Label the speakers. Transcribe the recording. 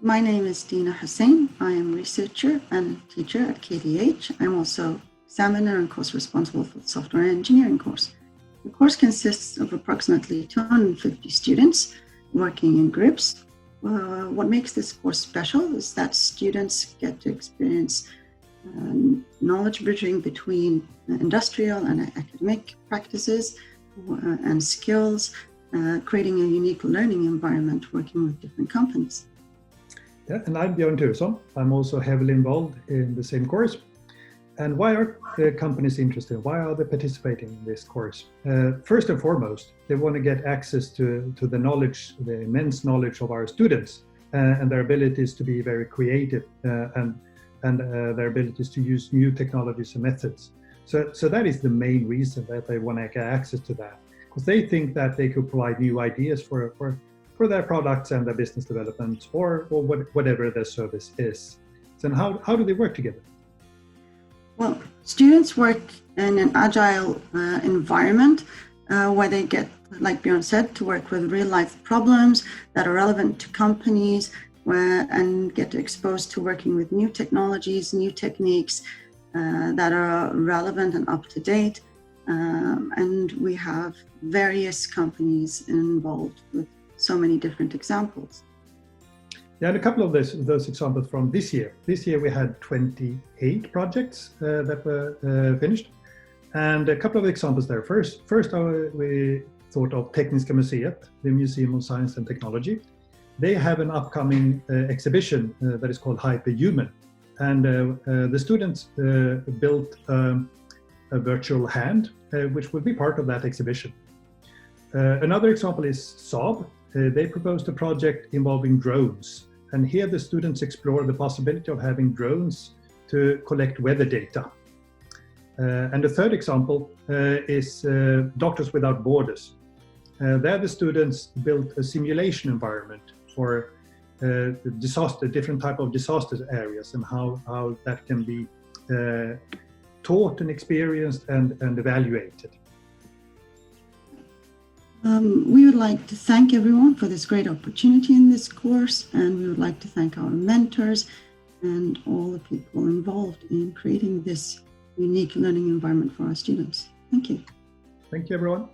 Speaker 1: My name is Dena Hussain. I am a researcher and teacher at KTH. I'm also examiner and course responsible for the software engineering course. The course consists of approximately 250 students working in groups. What makes this course special is that students get to experience knowledge bridging between industrial and academic practices and skills, creating a unique learning environment working with different companies.
Speaker 2: Yeah, and I'm Björn Thuresson. I'm also heavily involved in the same course. And why are companies interested? Why are they participating in this course? First and foremost, they want to get access to the knowledge, the immense knowledge of our students and their abilities to be very creative and their abilities to use new technologies and methods. So that is the main reason that they want to get access to that, because they think that they could provide new ideas for their products and their business development or whatever their service is. So how do they work together?
Speaker 1: Well, students work in an agile environment where they get, like Björn said, to work with real-life problems that are relevant to companies and get exposed to working with new technologies, new techniques that are relevant and up-to-date. And we have various companies involved with so many different examples.
Speaker 2: Yeah, and a couple of those examples from this year. This year we had 28 projects that were finished, and a couple of examples there. First, we thought of Tekniska Museet, the Museum of Science and Technology. They have an upcoming exhibition that is called Hyperhuman, and the students built a virtual hand, which will be part of that exhibition. Another example is Saab. They proposed a project involving drones, and here the students explore the possibility of having drones to collect weather data. And the third example is Doctors Without Borders. There the students built a simulation environment for different type of disaster areas and how that can be taught and experienced and evaluated.
Speaker 1: We would like to thank everyone for this great opportunity in this course, and we would like to thank our mentors and all the people involved in creating this unique learning environment for our students. Thank you.
Speaker 2: Thank you, everyone.